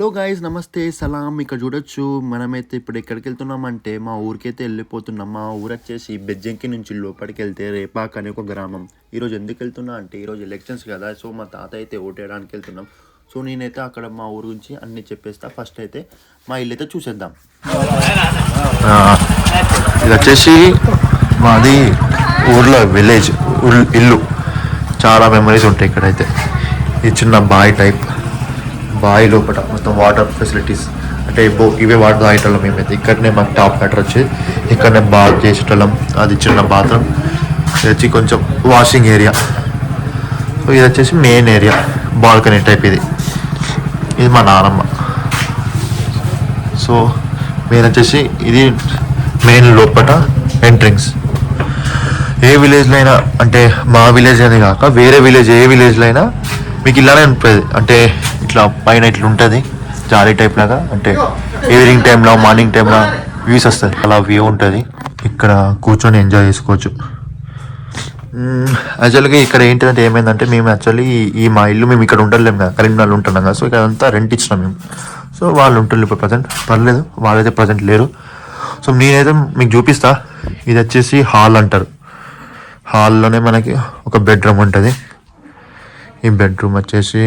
Hello guys, నమస్తే, సలాం. ఇక్కడ చూడొచ్చు మనమైతే ఇప్పుడు ఎక్కడికి వెళ్తున్నామంటే మా ఊరికైతే వెళ్ళిపోతున్నాం. మా ఊరు వచ్చేసి బెజ్జంకి నుంచి లోపలికి వెళ్తే రేపాక్ అనే ఒక గ్రామం. ఈరోజు ఎందుకు వెళ్తున్నా అంటే ఈరోజు ఎలక్షన్స్ కదా, సో మా తాత అయితే ఓటేయడానికి వెళ్తున్నాం. సో నేనైతే అక్కడ మా ఊరు గురించి అన్నీ చెప్పేస్తా. ఫస్ట్ అయితే మా ఇల్లు అయితే చూసేద్దాం. ఇది వచ్చేసి మాది ఊర్లో విలేజ్ ఇల్లు. చాలా మెమరీస్ ఉంటాయి ఇక్కడైతే. ఇది చిన్న బాయ్ టైప్, బాయ్ లోపల మొత్తం వాటర్ ఫెసిలిటీస్ అంటే ఇవే వాటర్ తాగేటోళ్ళం మేమైతే. ఇక్కడనే మాకు టాప్ వాటర్ వచ్చేది, ఇక్కడనే బాత్ చేసేటోళ్ళం. అది చిన్న బాత్రూమ్. ఇది వచ్చి కొంచెం వాషింగ్ ఏరియా. సో ఇది వచ్చేసి మెయిన్ ఏరియా, బాల్కనీ టైప్. ఇది మా నానమ్మ. సో మెయిన్ వచ్చేసి ఇది మెయిన్ లోపల ఎంట్రింగ్స్. ఏ విలేజ్లో అయినా అంటే మా విలేజ్ అని కాక వేరే విలేజ్ ఏ విలేజ్లో అయినా మీకు ఇలానే ఉంటుంది. అంటే ఇట్లా పైన ఇట్లా ఉంటుంది జాలీ టైప్ లాగా. అంటే ఈవినింగ్ టైంలో మార్నింగ్ టైంలో వ్యూస్ వస్తుంది, అలా వ్యూ ఉంటుంది. ఇక్కడ కూర్చొని ఎంజాయ్ చేసుకోవచ్చు. యాక్చువల్గా ఇక్కడ ఏంటంటే ఏమైందంటే మేము యాక్చువల్లీ మా ఇల్లు మేము ఇక్కడ ఉండలేము కదా, కరీంనగర్లో ఉంటున్నాం కదా. సో ఇక్కడ అంతా రెంట్ ఇచ్చినాం మేము. సో వాళ్ళు ఉంటున్నారు ఇప్పుడు ప్రజెంట్, పర్లేదు, వాళ్ళైతే ప్రజెంట్ లేరు. సో నేనైతే మీకు చూపిస్తా. ఇది వచ్చేసి హాల్ అంటారు. హాల్లోనే మనకి ఒక బెడ్రూమ్ ఉంటుంది. ఈ బెడ్రూమ్ వచ్చేసి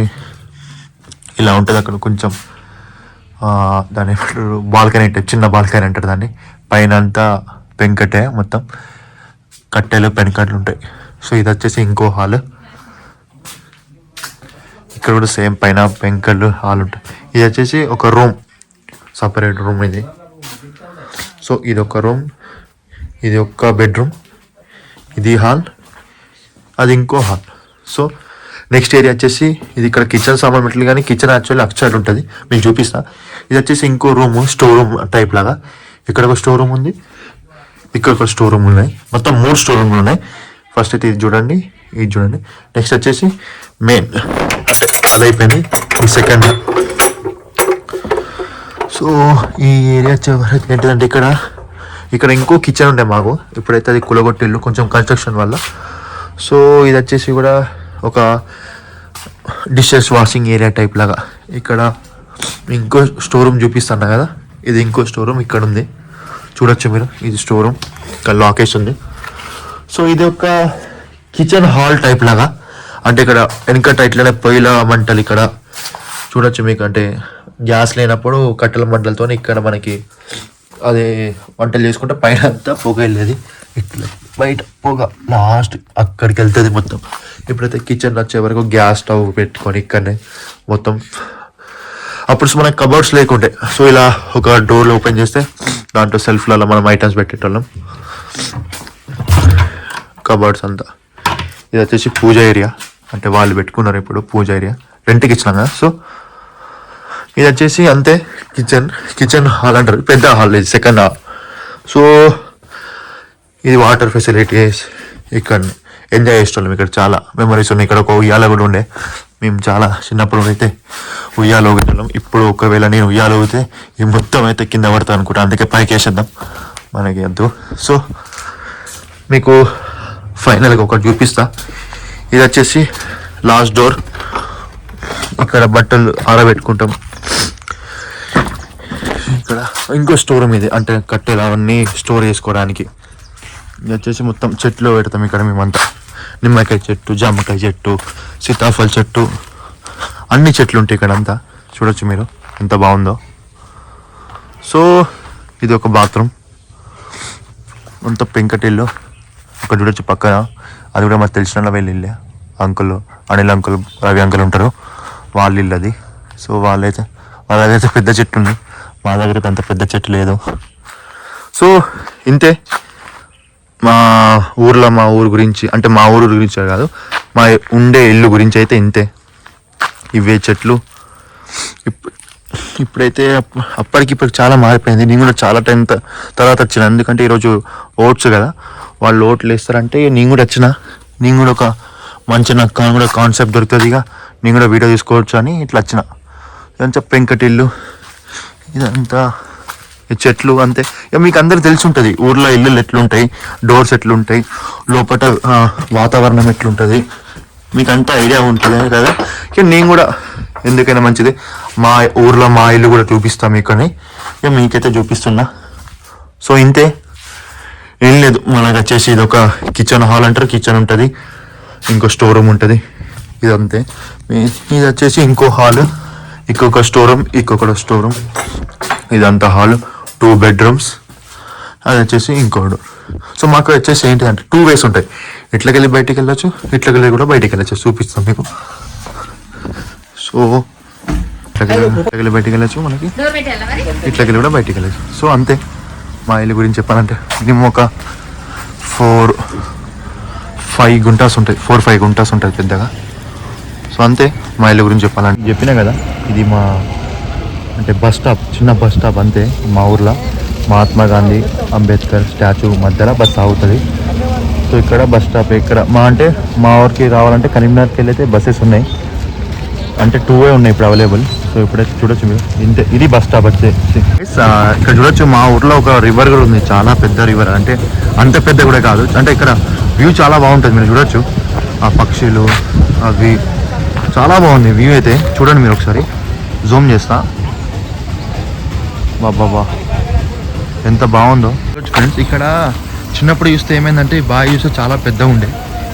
ఇలా ఉంటుంది. అక్కడ కొంచెం దాని బాల్కనీ టైప్, చిన్న బాల్కనీ అంటారు దాన్ని. పైన అంతా పెంకటే, మొత్తం కట్టెలు పెంకట్లు ఉంటాయి. సో ఇది వచ్చేసి ఇంకో హాల్. ఇక్కడ కూడా సేమ్ పైన పెంకలు హాల్ ఉంటాయి. ఇది వచ్చేసి ఒక రూమ్, సపరేట్ రూమ్ ఇది. సో ఇది ఒక రూమ్, ఇది ఒక బెడ్రూమ్, ఇది హాల్, అది ఇంకో హాల్. సో నెక్స్ట్ ఏరియా వచ్చేసి ఇది. ఇక్కడ కిచెన్ సామాన్ పెట్టలు, కానీ కిచెన్ యాక్చువల్లీ అక్షర్ ఉంటుంది, మీకు చూపిస్తా. ఇది వచ్చేసి ఇంకో రూమ్, స్టోర్ రూమ్ టైప్ లాగా. ఇక్కడ ఒక స్టోర్ రూమ్ ఉంది, ఇక్కడ ఒక స్టోర్ రూమ్ ఉన్నాయి. మొత్తం 3 స్టోర్ రూమ్లు ఉన్నాయి. ఫస్ట్ అయితే ఇది చూడండి, ఇది చూడండి. నెక్స్ట్ వచ్చేసి మెయిన్, అంటే అది అయిపోయింది, ఈ సెకండ్. సో ఈ ఏరియా చివరికి ఏంటంటే ఇక్కడ ఇంకో కిచెన్ ఉండే మాకు. ఇప్పుడైతే అది కులగొట్టిల్లు కొంచెం కన్స్ట్రక్షన్ వల్ల. సో ఇది వచ్చేసి కూడా ఒక డిషెస్ వాషింగ్ ఏరియా టైప్ లాగా. ఇక్కడ ఇంకో స్టోర్ రూమ్ చూపిస్తున్నా కదా, ఇది ఇంకో స్టోర్ రూమ్ ఇక్కడ ఉంది, చూడొచ్చు మీరు. ఇది స్టోర్ రూమ్, ఇక్కడ లాకేజ్ ఉంది. సో ఇది ఒక కిచెన్ హాల్ టైప్ లాగా. అంటే ఇక్కడ వెనకట ఇట్లనే పొయ్యిల మంటలు ఇక్కడ చూడొచ్చు మీకు. అంటే గ్యాస్ లేనప్పుడు కట్టెల మంటలతో ఇక్కడ మనకి అదే వంటలు చేసుకుంటే పైన అంతా పొగ వెళ్ళేది, ఇట్లా బయట పొగ లాస్ట్ అక్కడికి వెళ్తుంది మొత్తం. ఇప్పుడైతే కిచెన్ వచ్చే వరకు గ్యాస్ స్టవ్ పెట్టుకొని ఇక్కడనే మొత్తం. అప్పుడు మనకి కబోర్డ్స్ లేకుంటే, సో ఇలా ఒక డోర్లు ఓపెన్ చేస్తే దాంట్లో సెల్ఫ్లలో మనం ఐటమ్స్ పెట్టేటోళ్ళం, కబోర్డ్స్ అంతా. ఇది వచ్చేసి పూజ ఏరియా, అంటే వాళ్ళు పెట్టుకున్నారు ఇప్పుడు పూజ ఏరియా, రెంట్కి ఇచ్చినాం కదా. సో ఇది వచ్చేసి అంతే కిచెన్ హాల్ అంటారు, పెద్ద హాల్, ఇది సెకండ్ హాల్. సో ఇది వాటర్ ఫెసిలిటీస్. ఇక్కడ ఎంజాయ్ చేసేవాళ్ళం. ఇక్కడ చాలా మెమరీస్ ఉన్నాయి. ఇక్కడ ఒక ఉయ్యాల కూడా ఉండే. మేము చాలా చిన్నప్పుడు అయితే ఉయ్యాల ఊగేటోళ్ళం. ఇప్పుడు ఒకవేళ నేను ఉయ్యాల ఊగితే ఈ మొత్తం అయితే కింద పడతా అనుకుంటా, అందుకే పైకి వేసేద్దాం, మనకి వద్దు. సో మీకు ఫైనల్గా ఒకటి చూపిస్తా. ఇది వచ్చేసి లాస్ట్ డోర్. ఇక్కడ బట్టలు ఆరబెట్టుకుంటాం. ఇక్కడ ఇంకో స్టోర్ రూమ్ ఇది, అంటే కట్టెలు అవన్నీ స్టోర్ చేసుకోవడానికి. ఇది వచ్చేసి మొత్తం చెట్లు పెడతాం ఇక్కడ మేమంతా. నిమ్మకాయ చెట్టు, జామకాయ చెట్టు, సీతాఫల చెట్టు, అన్ని చెట్లు ఉంటాయి ఇక్కడ అంతా. చూడొచ్చు మీరు ఎంత బాగుందో. సో ఇది ఒక బాత్రూమ్, అంత పెంకటిల్లు. అక్కడ చూడొచ్చు పక్కన, అది కూడా మాకు తెలిసిన వీళ్ళు ఇల్లే. Uncle, Anil uncle, Ravi uncle ఉంటారు, వాళ్ళ ఇల్లు అది. సో వాళ్ళ దగ్గర పెద్ద చెట్టు ఉంది, మా దగ్గర అంత పెద్ద చెట్టు లేదు. సో ఇంతే మా ఊరు గురించి. అంటే మా ఊరు గురించి కాదు, మా ఉండే ఇల్లు గురించి అయితే ఇంతే. ఇవే చెట్లు. ఇప్పుడైతే అప్పటికిప్పుడు చాలా మారిపోయింది. నేను కూడా చాలా టైం తర్వాత వచ్చిన, ఎందుకంటే ఈరోజు ఓట్స్ కదా, వాళ్ళు ఓట్లు వేస్తారంటే నేను కూడా వచ్చిన. నేను కూడా ఒక మంచి నాకు కూడా కాన్సెప్ట్ దొరుకుతుంది, ఇక నేను కూడా వీడియో తీసుకోవచ్చు అని ఇట్లా వచ్చిన. ఇదంతా పెంకటిల్లు, ఇదంతా చెట్లు అంతే. ఇక మీకు అందరికి తెలిసి ఉంటుంది ఊర్లో ఇల్లులు ఎట్లుంటాయి, డోర్స్ ఎట్లుంటాయి, లోపల వాతావరణం ఎట్లుంటుంది, మీకు అంతా ఐడియా ఉంటుంది కదా. ఇక నేను కూడా ఎందుకైనా మంచిది. మా ఊర్లో మా ఇల్లు కూడా చూపిస్తాం మీకని ఇక మీకైతే చూపిస్తున్నా. సో ఇంతే, ఏం లేదు. మనకు వచ్చేసి ఇది ఒక కిచెన్ హాల్ అంటారు, కిచెన్ ఉంటుంది, ఇంకో స్టోర్ రూమ్ ఉంటుంది, ఇదంతే. ఇది వచ్చేసి ఇంకో హాల్, ఇంకొక స్టోర్ రూమ్, ఇంకొక స్టోర్ రూమ్, ఇదంతా హాల్, 2 బెడ్రూమ్స్, అది వచ్చేసి ఇంకోడు. సో మాకు వచ్చేసి ఏంటిదంటే 2 వేస్ ఉంటాయి, ఇట్లకెళ్ళి బయటికి వెళ్ళచ్చు, ఇట్లకెళ్ళి కూడా బయటికి వెళ్ళచ్చు. చూపిస్తాం మీకు. సో ఇట్లకెళ్ళి బయటికి వెళ్ళచ్చు, మనకి ఇట్లకెళ్ళి కూడా బయటికి వెళ్ళచ్చు. సో అంతే. మా ఇల్లు గురించి చెప్పాలంటే మినిమం ఒక 4-5 గుంటాస్ ఉంటాయి, 4-5 గుంటాస్ ఉంటుంది పెద్దగా. సో అంతే మా ఇల్లు గురించి చెప్పాలంటే. చెప్పినా కదా, ఇది మా అంటే బస్ స్టాప్, చిన్న బస్ స్టాప్ అంతే. మా ఊర్లో మహాత్మా గాంధీ అంబేద్కర్ స్టాచ్యూ మధ్యలో బస్ ఆగుతుంది. సో ఇక్కడ బస్ స్టాప్. ఇక్కడ అంటే మా ఊరికి రావాలంటే కరీంనగర్కి వెళ్ళైతే బస్సెస్ ఉన్నాయి, అంటే 2 ఉన్నాయి ఇప్పుడు అవైలబుల్. సో ఇప్పుడైతే చూడొచ్చు మీరు, ఇంతే. ఇది బస్ స్టాప్ వచ్చేసి. ఇక్కడ చూడొచ్చు మా ఊర్లో ఒక రివర్ కూడా ఉంది, చాలా పెద్ద రివర్. అంటే అంత పెద్ద కూడా కాదు, అంటే ఇక్కడ వ్యూ చాలా బాగుంటుంది. మీరు చూడొచ్చు ఆ పక్షులు అవి, చాలా బాగుంది వ్యూ అయితే. చూడండి మీరు ఒకసారి, జూమ్ చేస్తా. బాబా ఎంత బాగుందో ఫ్రెండ్స్. ఇక్కడ చిన్నప్పుడు చూస్తే ఏమైందంటే ఈ బావి చూస్తే చాలా పెద్దగా ఉండే,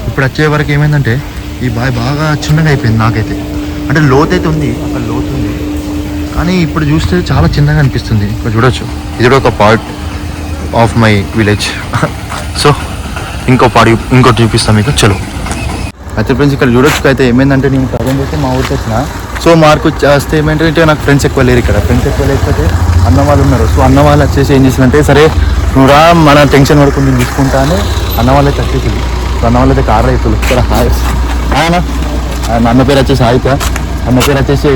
ఇప్పుడు వచ్చే వరకు ఏమైందంటే ఈ బావి బాగా చిన్నగా అయిపోయింది. నాకైతే అంటే లోతు అయితే ఉంది, అక్కడ లోతు ఉంది, కానీ ఇప్పుడు చూస్తే చాలా చిన్నగా అనిపిస్తుంది. ఇక్కడ చూడొచ్చు, ఇది కూడా ఒక part of my village. So ఇంకోటి చూపిస్తాను మీకు, చలో. అయితే ఫ్రెండ్స్ ఇక్కడ చూడొచ్చు. అయితే ఏమైందంటే నేను ప్రజెంట్ అయితే మా ఊరికి వచ్చిన. సో మార్కు వస్తే ఏమైందంటే నాకు ఫ్రెండ్స్ ఎక్కువ లేరు ఇక్కడ. ఫ్రెండ్స్ ఎక్కువ లేకపోతే అన్న వాళ్ళు ఉన్నారు. సో అన్న వాళ్ళు వచ్చేసి ఏం చేసిందంటే, సరే నువ్వు రా, మన టెన్షన్ పడుకుని నేను తీసుకుంటా అని అన్న వాళ్ళు అయితే వచ్చేసింది. సో అన్న వాళ్ళు అయితే కార్ రైతులు. ఇక్కడ హాయ్ అన్న, అన్న పేరు వచ్చేసి హాయిత, అన్న పేరు వచ్చేసి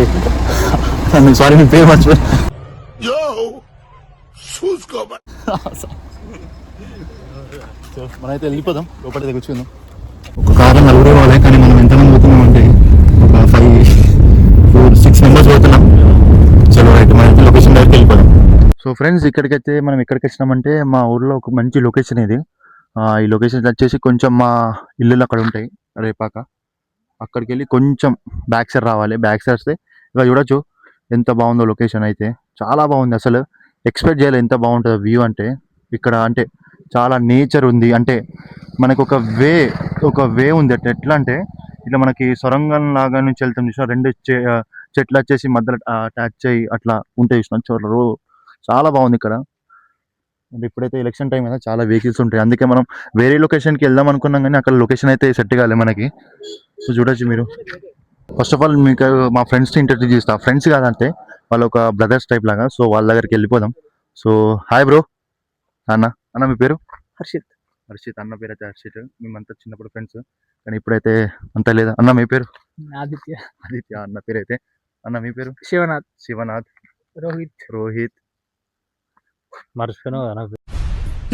సారీ మీ పేరు మర్చిపోయి. సో మనమైతే వెళ్ళిపోదాం, లోపలికి కూర్చుందాం. ఒక కార్లో నలుగురు వాళ్ళే, కానీ మనం ఎంతమంది పోతున్నాం అంటే ఒక 5-4-6 మెంబర్స్ పోతున్నాం. చలో రైట్, మనకి లొకేషన్ దగ్గరికి వెళ్ళిపోదాం. సో ఫ్రెండ్స్ ఇక్కడికైతే మనం ఎక్కడికి వచ్చినామంటే మా ఊర్లో ఒక మంచి లొకేషన్ ఇది. ఈ లొకేషన్ వచ్చేసి కొంచెం మా ఇల్లులు అక్కడ ఉంటాయి రేపాక, అక్కడికి వెళ్ళి కొంచెం బ్యాక్ సైడ్ రావాలి. బ్యాక్ సైడ్ వస్తే ఇక చూడొచ్చు ఎంత బాగుందో లొకేషన్ అయితే. చాలా బాగుంది, అసలు ఎక్స్పెక్ట్ చేయాలి ఎంత బాగుంటుందో వ్యూ. అంటే ఇక్కడ అంటే చాలా నేచర్ ఉంది. అంటే మనకు ఒక వే ఉంది. అంటే ఎట్లా అంటే ఇట్లా మనకి సొరంగం లాగా నుంచి వెళ్తాం చూసిన, 2 చెట్లు వచ్చేసి మధ్యలో అటాచ్ అయ్యి అట్లా ఉంటాయి చూసిన. చాలా బాగుంది ఇక్కడ. అంటే ఇప్పుడైతే ఎలక్షన్ టైం కదా, చాలా వెహికల్స్ ఉంటాయి, అందుకే మనం వేరే లొకేషన్కి వెళ్దాం అనుకున్నాం, కానీ అక్కడ లొకేషన్ అయితే సెట్ కాలే మనకి. సో చూడొచ్చు మీరు. ఫస్ట్ ఆఫ్ ఆల్ మీకు మా ఫ్రెండ్స్ని ఇంట్రడ్యూస్ చేస్తా. ఫ్రెండ్స్ కాదంటే వాళ్ళు ఒక బ్రదర్స్ టైప్ లాగా. సో వాళ్ళ దగ్గరికి వెళ్ళిపోదాం. So hi bro. అన్న మీ పేరు? హర్షిత్. అన్న పేరు అయితే హర్షిత్. మేమంతా చిన్నప్పుడు ఫ్రెండ్స్, కానీ ఇప్పుడైతే అంత లేదా. అన్న మీ పేరు? ఆదిత్య. అన్న పేరు అయితే. అన్న మీ పేరు? శివనాథ్. రోహిత్. మర్చిపోయినావు కదా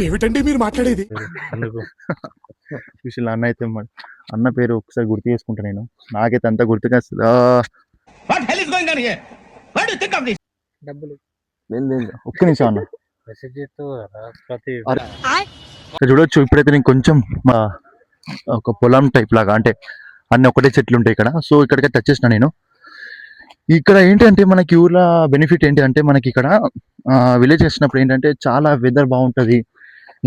ఏమిటండి మీరు మాట్లాడేది? అందుకు. సుశీల్ అన్న అయితే అన్న పేరు ఒకసారి గుర్తు చేసుకుంటా నేను, నాకైతే అంత గుర్తుగా డబ్బులు లేదు. ఒక్క నిమిషం అన్న. మెసేజ్ చేస్తావు కదా ప్రతి ఇక్కడ చూడొచ్చు. ఇప్పుడైతే నేను కొంచెం ఒక పొలం టైప్ లాగా, అంటే అన్ని ఒకటే చెట్లు ఉంటాయి ఇక్కడ. సో ఇక్కడికైతే వచ్చేసిన నేను. ఇక్కడ ఏంటంటే మనకి ఊర్లో బెనిఫిట్ ఏంటి అంటే, మనకి ఇక్కడ విలేజ్ వచ్చినప్పుడు ఏంటంటే చాలా వెదర్ బాగుంటుంది,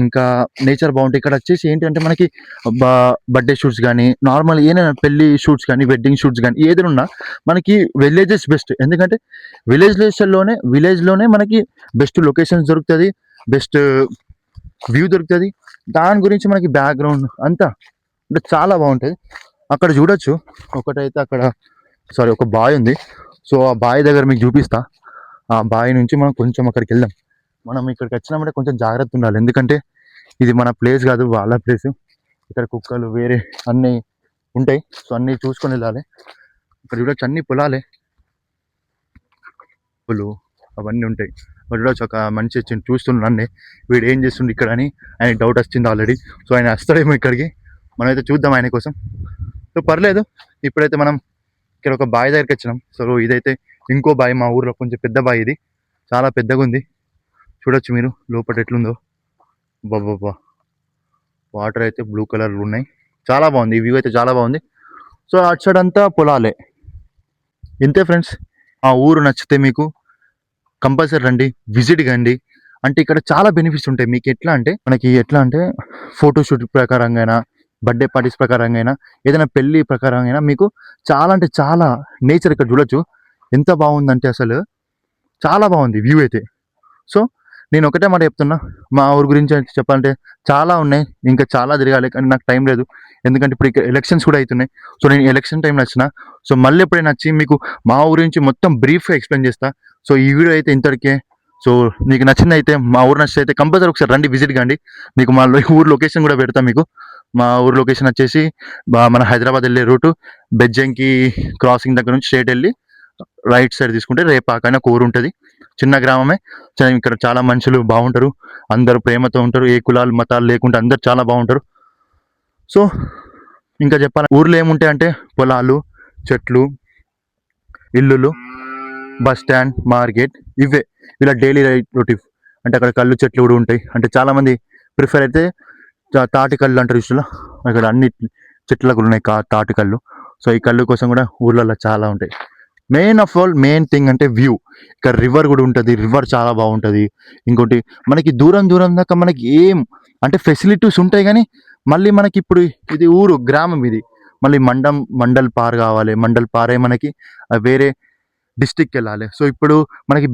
ఇంకా నేచర్ బాగుంటుంది. ఇక్కడ వచ్చేసి ఏంటంటే మనకి బర్త్డే షూట్స్ కానీ, నార్మల్ ఏదైనా పెళ్లి షూట్స్ కానీ, వెడ్డింగ్ షూట్స్ కానీ ఏదైనా ఉన్నా మనకి విలేజెస్ బెస్ట్. ఎందుకంటే విలేజ్లోనే మనకి బెస్ట్ లొకేషన్స్ దొరుకుతుంది, బెస్ట్ వ్యూ దొరుకుతుంది. దాని గురించి మనకి బ్యాక్గ్రౌండ్ అంతా అంటే చాలా బాగుంటుంది. అక్కడ చూడొచ్చు ఒకటైతే అక్కడ ఒక బావి ఉంది. సో ఆ బావి దగ్గర మీకు చూపిస్తా. ఆ బావి నుంచి మనం కొంచెం అక్కడికి వెళ్దాం. మనం ఇక్కడికి వచ్చినామంటే కొంచెం జాగ్రత్త ఉండాలి, ఎందుకంటే ఇది మన ప్లేస్ కాదు, వాళ్ళ ప్లేస్. ఇక్కడ కుక్కలు వేరే అన్నీ ఉంటాయి. సో అన్నీ చూసుకొని వెళ్ళాలి. ఇక్కడ చూడొచ్చు అన్ని పొలాలే, అవన్నీ ఉంటాయి. చూడొచ్చు ఒక మనిషి వచ్చి చూస్తున్నాడు అన్నీ, వీడు ఏం చేస్తుండే ఇక్కడ అని ఆయన డౌట్ వచ్చింది ఆల్రెడీ. సో ఆయన వస్తాడేమో ఇక్కడికి, మనమైతే చూద్దాం ఆయన కోసం. సో పర్లేదు. ఇప్పుడైతే మనం ఇక్కడ ఒక బావి దగ్గరికి వచ్చినాం. సో ఇదైతే ఇంకో బావి, మా ఊర్లో కొంచెం పెద్ద బావి, ఇది చాలా పెద్దగా ఉంది. చూడొచ్చు మీరు లోపల ఎట్లుందో. బాబా వాటర్ అయితే బ్లూ కలర్లు ఉన్నాయి, చాలా బాగుంది. ఈ వ్యూ అయితే చాలా బాగుంది. సో అటు సైడ్ అంతా పొలాలే. ఇంతే ఫ్రెండ్స్. ఆ ఊరు నచ్చితే మీకు కంపల్సరీ రండి, విజిట్ కండి. అంటే ఇక్కడ చాలా బెనిఫిట్స్ ఉంటాయి మీకు. ఎట్లా అంటే ఫోటోషూట్ ప్రకారంగా అయినా, బర్త్డే పార్టీస్ ప్రకారంగా అయినా, ఏదైనా పెళ్లి ప్రకారంగా అయినా మీకు చాలా అంటే చాలా నేచర్ ఇక్కడ చూడొచ్చు. ఎంత బాగుందంటే అసలు చాలా బాగుంది వ్యూ అయితే. సో నేను ఒకటే మాట చెప్తున్నా, మా ఊరు గురించి చెప్పాలంటే చాలా ఉన్నాయి, ఇంకా చాలా తిరగాలి, కానీ నాకు టైం లేదు. ఎందుకంటే ఇప్పుడు ఇక్కడ ఎలక్షన్స్ కూడా అవుతున్నాయి. సో నేను ఎలక్షన్ టైంలో వచ్చిన. సో మళ్ళీ ఎప్పుడైనా వచ్చి మీకు మా ఊరు గురించి మొత్తం బ్రీఫ్గా ఎక్స్ప్లెయిన్ చేస్తా. సో ఈ వీడియో అయితే ఇంతటికే. సో నీకు నచ్చింది అయితే, మా ఊరు నచ్చితే అయితే కంపల్సరీ ఒకసారి రండి, విజిట్ కండి. మీకు మా ఊరు లొకేషన్ కూడా పెడతా మీకు. మా ఊరు లొకేషన్ వచ్చేసి మన హైదరాబాద్ వెళ్ళే రూటు బెజ్జంకి క్రాసింగ్ దగ్గర నుంచి స్ట్రేట్ వెళ్ళి రైట్ సైడ్ తీసుకుంటే రేపాక అని ఒక ఊరు ఉంటుంది. చిన్న గ్రామమే. ఇక్కడ చాలా మనుషులు బాగుంటారు, అందరూ ప్రేమతో ఉంటారు, ఏ కులాలు మతాలు లేకుండా అందరు చాలా బాగుంటారు. సో ఇంకా చెప్పాలి, ఊర్లో ఏముంటాయి అంటే పొలాలు, చెట్లు, ఇల్లులు, బస్ స్టాండ్, మార్కెట్, ఇవే ఇలా డైలీ రొటీన్. అంటే అక్కడ కళ్ళు చెట్లు కూడా ఉంటాయి. అంటే చాలామంది ప్రిఫర్ అయితే తాటి కళ్ళు అంటారు ఇష్టంలో. అక్కడ అన్ని చెట్లకు కూడా ఉన్నాయి తాటి కళ్ళు. సో ఈ కళ్ళు కోసం కూడా ఊర్లలో చాలా ఉంటాయి. మెయిన్ థింగ్ అంటే వ్యూ. ఇక్కడ రివర్ కూడా ఉంటుంది, రివర్ చాలా బాగుంటుంది. ఇంకోటి మనకి దూరం దాకా మనకి ఏం అంటే ఫెసిలిటీస్ ఉంటాయి, కానీ మళ్ళీ మనకి ఇప్పుడు ఇది ఊరు గ్రామం, ఇది మళ్ళీ మండల్ పార్ కావాలి. మండల్ పారే మనకి వేరే డిస్టిక్కి వెళ్ళాలి. సో ఇప్పుడు మనకి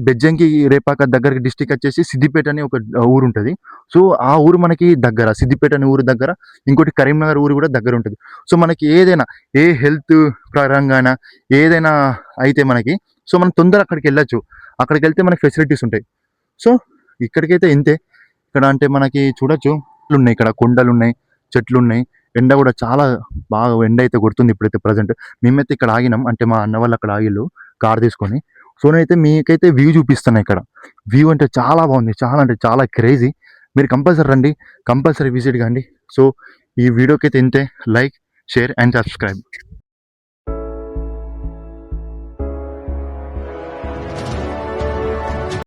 బెజ్జంకి రేపాక దగ్గర డిస్టిక్ వచ్చేసి సిద్దిపేట అని ఒక ఊరు ఉంటుంది. సో ఆ ఊరు మనకి దగ్గర, సిద్దిపేట అనే ఊరు దగ్గర. ఇంకోటి కరీంనగర్ ఊరు కూడా దగ్గర ఉంటుంది. సో మనకి ఏదైనా ఏ హెల్త్ పరంగా ఏదైనా అయితే మనకి, సో మనం తొందర అక్కడికి వెళ్ళచ్చు. అక్కడికి వెళ్తే మనకి ఫెసిలిటీస్ ఉంటాయి. సో ఇక్కడికైతే ఇంతే. ఇక్కడ అంటే మనకి చూడొచ్చు ఉన్నాయి, ఇక్కడ కొండలు ఉన్నాయి, చెట్లు ఉన్నాయి. ఎండ కూడా చాలా బాగా ఎండ అయితే కొడుతుంది ఇప్పుడైతే ప్రజెంట్. మేమైతే ఇక్కడ ఆగినాం, అంటే మా అన్న వాళ్ళు అక్కడ ఆగిళ్ళు కార్ తీసుకొని. సో నేనైతే మీకైతే వ్యూ చూపిస్తాను. ఇక్కడ వ్యూ అంటే చాలా బాగుంది, చాలా అంటే చాలా క్రేజీ. మీరు కంపల్సరీ రండి, కంపల్సరీ విజిట్ కండి. సో ఈ వీడియోకి అయితే ఇంతే. Like, share and subscribe.